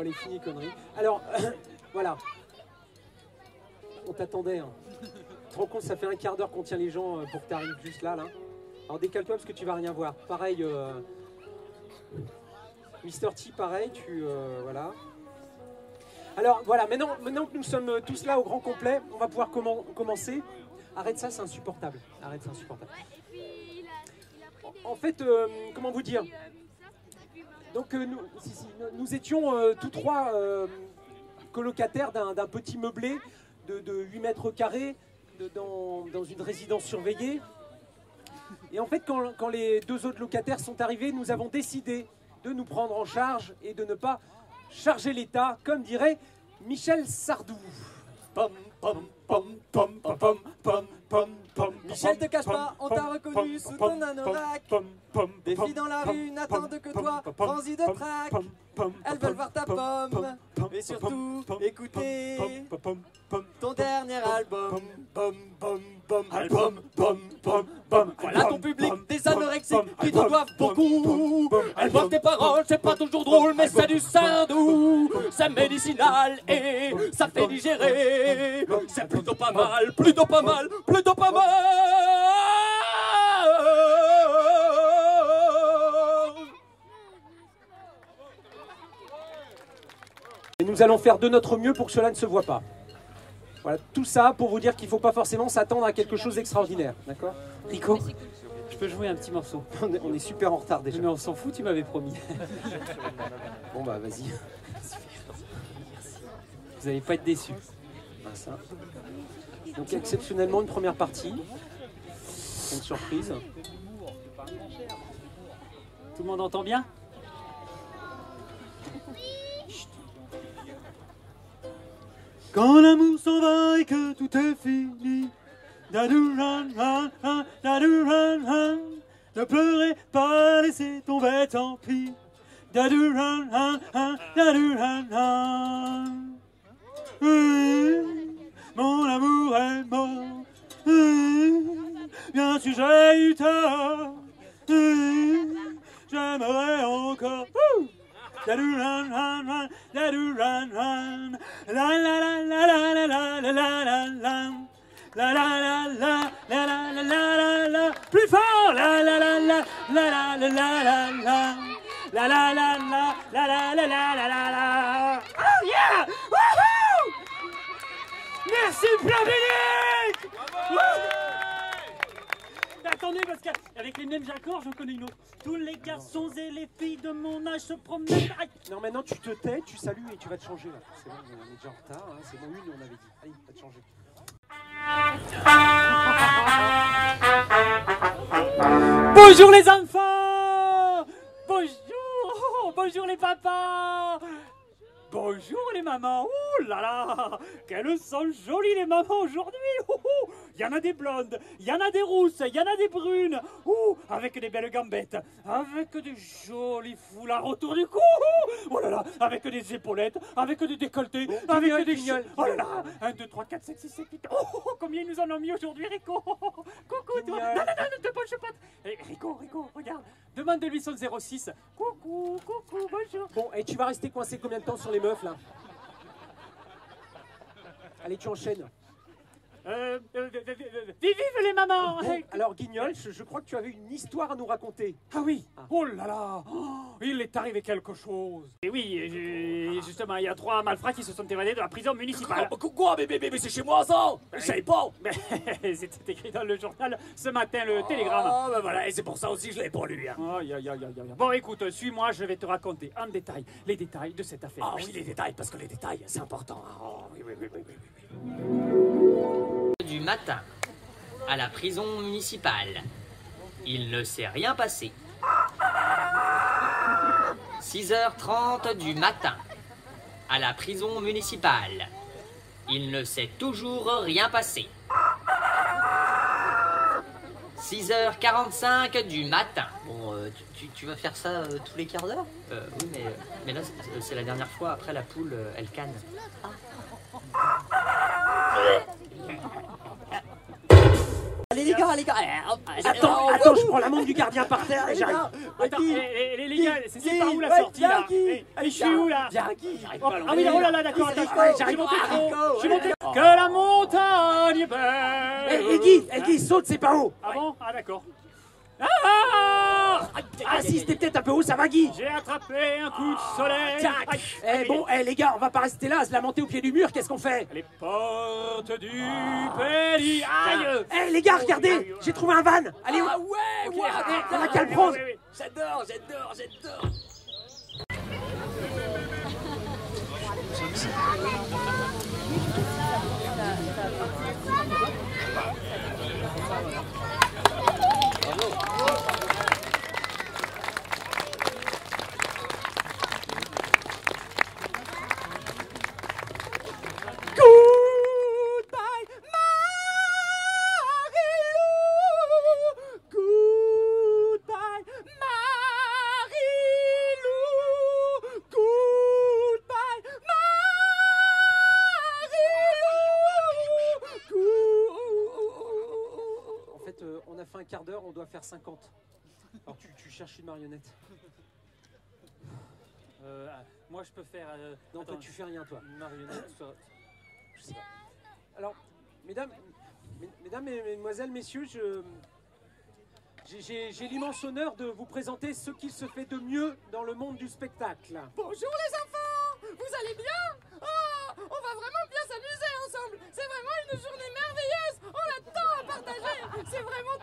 Oh, les filles conneries. Alors, voilà. On t'attendait. Hein. Tu te rends compte, ça fait un quart d'heure qu'on tient les gens pour que tu arrives juste là. Alors décale-toi parce que tu vas rien voir. Pareil, Mr. T, pareil, voilà. Alors voilà, maintenant que nous sommes tous là au grand complet, on va pouvoir commencer. Arrête ça, c'est insupportable. Arrête, c'est insupportable. En fait, comment vous dire? Donc nous étions tous trois colocataires d'un petit meublé de 8 mètres carrés dans une résidence surveillée. Et en fait, quand les deux autres locataires sont arrivés, nous avons décidé de nous prendre en charge et de ne pas charger l'État, comme dirait Michel Sardou. Michel, te cache pas, on t'a reconnu sous ton anorak. Des filles dans la rue n'attendent que toi, transi de trac. Elles veulent voir ta pomme, et surtout écouter ton dernier album. Voilà ton public, des anorexiques qui te doivent beaucoup. Elles boivent tes paroles, c'est pas toujours drôle, mais c'est du Sardou. C'est médicinal et ça fait digérer. C'est plutôt pas mal, plutôt pas mal, plutôt pas mal. Et nous allons faire de notre mieux pour que cela ne se voit pas. Voilà, tout ça pour vous dire qu'il ne faut pas forcément s'attendre à quelque chose d'extraordinaire, d'accord? Rico, je peux jouer un petit morceau? On est super en retard déjà. Mais on s'en fout, tu m'avais promis. Bon bah vas-y. Vous n'allez pas être déçus. Ça. Donc exceptionnellement une première partie. C'est une surprise. Tout le monde entend bien? Quand l'amour s'en va et que tout est fini, ne pleurez pas, laissez tomber, tant pis. Mon amour est mort, bien sûr j'ai eu tort, j'aimerais encore. La la la la plus fort la la la la la la la la la. Oh yeah! Woohoo! Merci Flavinique! Attendez, parce qu'avec les mêmes accords, j'en connais une autre. Tous les garçons et les filles de mon âge se promènent. Non, maintenant tu te tais, tu salues et tu vas te changer là. C'est bon, on est déjà en retard, hein. C'est bon, une on avait dit. Allez, va te changer. Bonjour les enfants! Bonjour! Bonjour les papas! Bonjour les mamans! Ouh là là! Qu'elles sont jolies les mamans aujourd'hui! Il y en a des blondes, il y en a des rousses, il y en a des brunes! Ouh! Avec des belles gambettes, avec des jolis foulards autour du cou! Oh là là! Avec des épaulettes, avec des décolletés, avec des guignols! Oh là là! 1, 2, 3, 4, 5, 6, 7, 8... Oh! Combien ils nous en ont mis aujourd'hui, Rico! Coucou toi! Non, non, non, ne te penche pas! Rico, regarde! Demande-lui son 06. Coucou, bonjour! Bon, et tu vas rester coincé combien de temps sur les meufs là? Allez, tu enchaînes. Vive les mamans! Bon, alors Guignol, je crois que tu avais une histoire à nous raconter. Ah oui! Oh là là! Oh, il est arrivé quelque chose! Et oui, justement, il y a 3 malfrats qui se sont évadés de la prison municipale. Quoi? Mais c'est chez moi ça! Je savais pas! C'était écrit dans le journal ce matin, le télégramme. Ah ben voilà, et c'est pour ça aussi que je l'avais pas lu. Hein. Bon, écoute, suis-moi, je vais te raconter en détail les détails de cette affaire. Ah oui, les détails, parce que les détails, c'est important. Oh, oui. Du matin, à la prison municipale. Il ne s'est rien passé. 6h30 du matin, à la prison municipale. Il ne s'est toujours rien passé. 6h45 du matin. Bon, tu vas faire ça tous les quarts d'heure? Oui, mais là, c'est la dernière fois. Après, la poule, elle canne. Allez les gars, les gars. Attends, je prends la montre du gardien par terre et j'arrive. Attends, les gars, c'est par où la sortie là? Et je suis où là? Ah oui, oh là là, d'accord, attends, j'arrive monté trop. Je suis monté. Que la montagne est belle. Guy, saute, c'est pas haut. Ah bon? Ah d'accord. Ah si, c'était peut-être un peu haut, ça va Guy. J'ai attrapé un coup de soleil. Les gars, on va pas rester là à se lamenter au pied du mur, qu'est-ce qu'on fait? Les portes du pays. Aïe. Les gars, regardez, j'ai trouvé un van. Allez, on a qu'à le prendre. J'adore. On a fait un quart d'heure, on doit faire 50. Alors tu cherches une marionnette. Moi je peux faire. Non, toi tu fais rien, toi. Une marionnette. Je sais pas. Alors, mesdames et mesdemoiselles, messieurs, j'ai l'immense honneur de vous présenter ce qui se fait de mieux dans le monde du spectacle. Bonjour les enfants, vous allez bien? Oh, on va vraiment bien s'amuser ensemble. C'est vraiment une journée merveilleuse. On a tant à partager. C'est vraiment...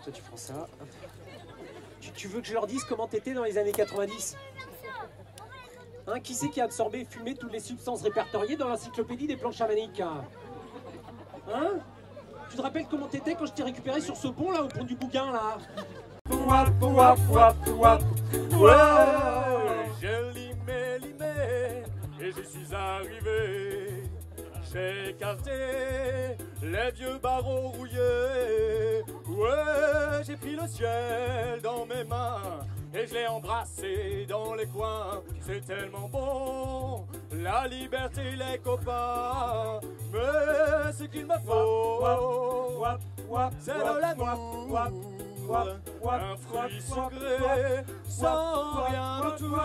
Toi tu prends ça. Tu veux que je leur dise comment t'étais dans les années 90? Hein, qui c'est qui a absorbé et fumé toutes les substances répertoriées dans l'encyclopédie des plantes chamaniques? Hein? Tu te rappelles comment t'étais quand je t'ai récupéré sur ce pont là, au pont du Bougain là? Ouais, j'ai limé, et je suis arrivé. J'ai écarté les vieux barreaux rouillés. Ouais, j'ai pris le ciel dans mes mains et je l'ai embrassé dans les coins. C'est tellement bon, la liberté, les copains. Mais ce qu'il me faut, c'est de l'amour. Un fruit sucré sans rien autour.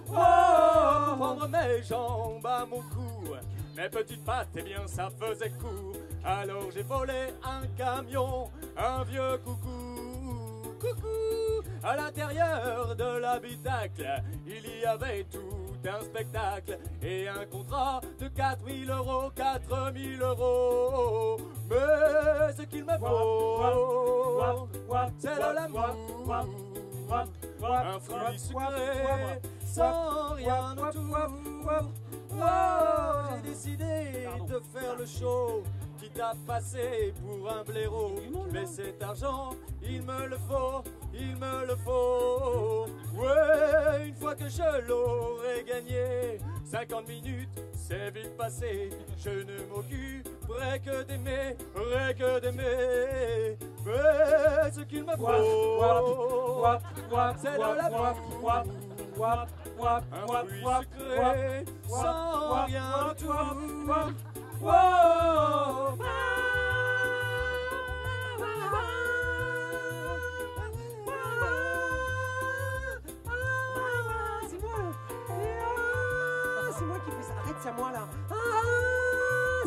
Oh, prendre mes jambes à mon cou. Mes petites pattes, eh bien ça faisait court. Alors j'ai volé un camion, un vieux coucou. Coucou. À l'intérieur de l'habitacle, il y avait tout un spectacle et un contrat de 4000 €, 4000 €. Mais ce qu'il me faut, c'est de l'amour. Un fruit sucré sans rien autour. Oh, j'ai décidé de faire le show, quitte à passer pour un blaireau. Mais cet argent, il me le faut, il me le faut. Ouais, une fois que je l'aurai gagné, 50 minutes, c'est vite passé. Je ne m'occuperai que d'aimer, Mais ce qu'il me faut, c'est de l'amour. Un fruit sucré, sans rien autour. Wow. C'est moi qui fais ça. Arrête, c'est à moi là.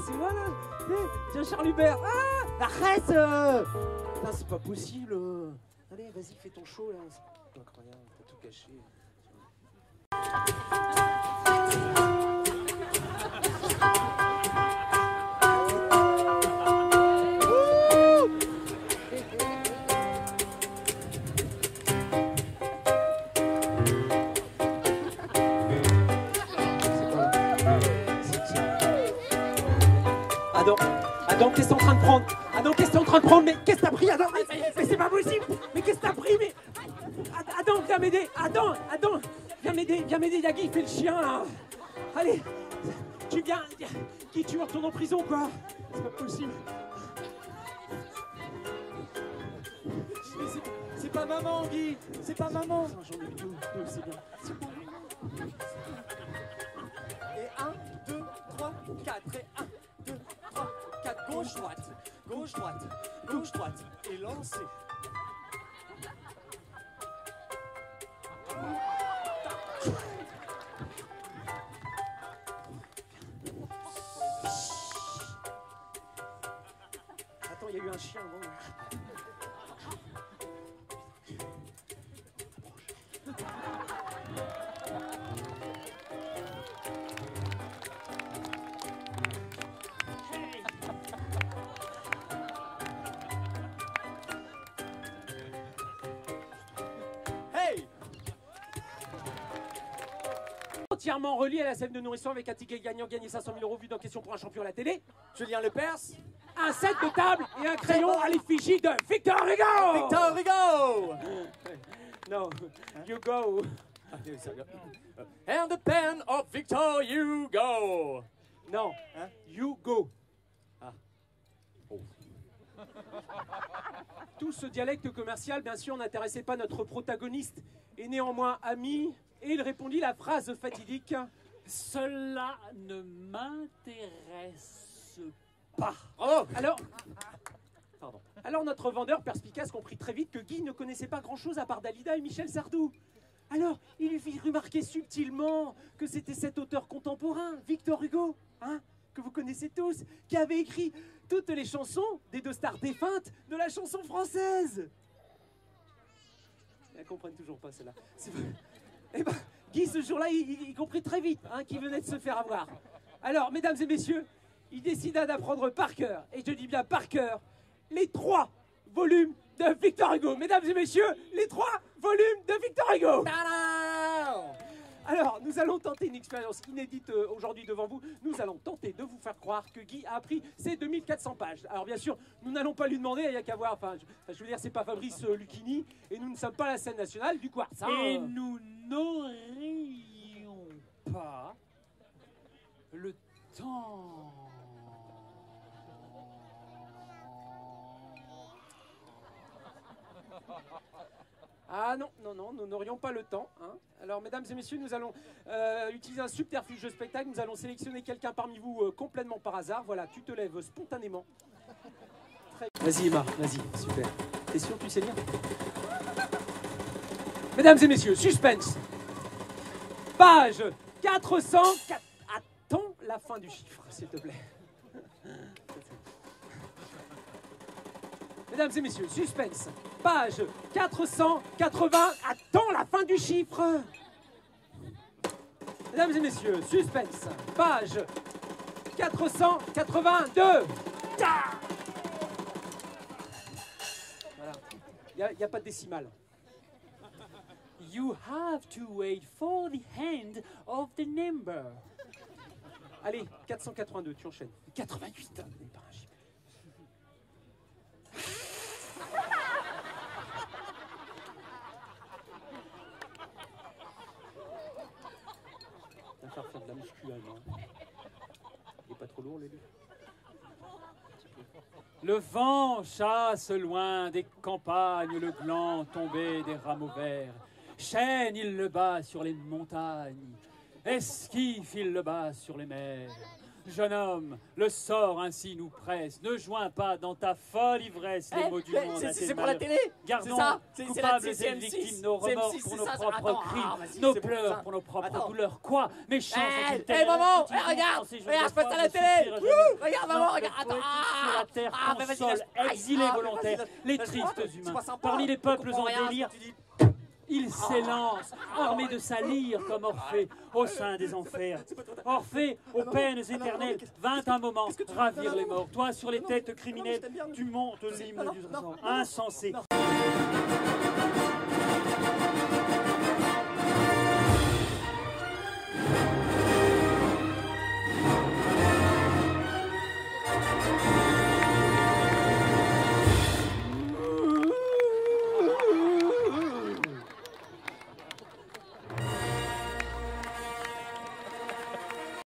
C'est moi là. Tiens, Charles Hubert. Arrête. Putain, c'est pas possible. Allez, vas-y, fais ton show là. C'est incroyable, t'as tout caché. Adam, qu'est-ce que t'es en train de prendre? Adam, qu'est-ce que t'es en train de prendre? Mais qu'est-ce que t'as pris, Adam? Mais c'est pas possible! Mais qu'est-ce que t'as pris? Mais... Adam, viens m'aider! Adam, viens m'aider, Yagi, il fait le chien, là! Allez, tu viens... Qui tu retournes en prison, quoi? C'est pas possible. C'est pas maman, Guy. C'est pas maman. J'en ai eu deux, c'est bien. Et 1, 2, 3, 4. Et 1, 2, 3, 4. Gauche, droite. Gauche, droite. Gauche, droite. Et lancez. Attends, il y a eu un chien avant. Hey! Entièrement relié à la scène de nourrisson avec un ticket gagnant, gagner 500 000 € vu dans Question pour un champion à la télé. Julien Lepers. Un set de table et un crayon à l'effigie de Victor Hugo. Victor Hugo. No, you go. And the pen of Victor Hugo. Non, Hein? you go. Ah. Oh. Tout ce dialecte commercial, bien sûr, n'intéressait pas notre protagoniste et néanmoins ami. Et il répondit la phrase fatidique. Cela ne m'intéresse pas. Oh, alors notre vendeur perspicace comprit très vite que Guy ne connaissait pas grand-chose à part Dalida et Michel Sardou. Alors, il lui fit remarquer subtilement que c'était cet auteur contemporain, Victor Hugo, hein, que vous connaissez tous, qui avait écrit toutes les chansons des deux stars défuntes de la chanson française. Elles comprennent toujours pas celle-là. Eh ben, Guy, ce jour-là, il comprit très vite hein, qu'il venait de se faire avoir. Alors, mesdames et messieurs, il décida d'apprendre par cœur, et je dis bien par cœur, les 3 volumes de Victor Hugo. Mesdames et messieurs, les 3 volumes de Victor Hugo. Alors, nous allons tenter une expérience inédite aujourd'hui devant vous. Nous allons tenter de vous faire croire que Guy a appris ces 2400 pages. Alors, bien sûr, nous n'allons pas lui demander, il n'y a qu'à voir. Enfin, je veux dire, c'est pas Fabrice Lucchini, et nous ne sommes pas à la scène nationale du Quartz. Et nous n'aurions pas le temps. Ah non, nous n'aurions pas le temps. Hein. Alors, mesdames et messieurs, nous allons utiliser un subterfuge de spectacle. Nous allons sélectionner quelqu'un parmi vous complètement par hasard. Voilà, tu te lèves spontanément. Vas-y, Emma, vas-y, super. T'es sûr que tu sais lire? Mesdames et messieurs, suspense. Page 404. Attends la fin du chiffre, s'il te plaît. Mesdames et messieurs, suspense. Page 480. Attends la fin du chiffre. Mesdames et messieurs, suspense. Page 482. Voilà. Il n'y a pas de décimale. You have to wait for the hand of the number. Allez, 482, tu enchaînes. 88. On va faire de la muscu, hein. Il est pas trop lourd, les livres. Le vent chasse loin des campagnes le gland tombé des rameaux verts. Chêne, il le bat sur les montagnes. Esquif, il le bat sur les mers. Jeune homme, le sort ainsi nous presse. Ne joins pas dans ta folle ivresse les mots du monde à tes C'est pour la malheurs. télé. Gardons, C'est coupables c'est et M6, victimes, nos c'est remords M6, pour c'est nos ça, propres attends, crimes, vas-y, nos c'est pour pleurs ça. pour nos propres Attends. douleurs. Quoi? Méchants sont-ils Hé tellement maman, petits, regarde, ces jours regarde, de je passe foi à la ne télé. suffira jamais. Wouh, regarde maman, Non, regarde, le attends. poétique sur la terre mais vas-y, console, laisse- exilés mais volontaires, vas-y, les laisse-moi, tristes c'est humains. pas sympa, Parmi les je peuples comprends en rien, délire, tu dis. il s'élance, armé de sa lyre comme Orphée, au sein des enfers. Orphée, aux peines éternelles, vint un moment ravir les morts. Toi, sur les têtes criminelles, tu montes l'hymne du sang. Insensé,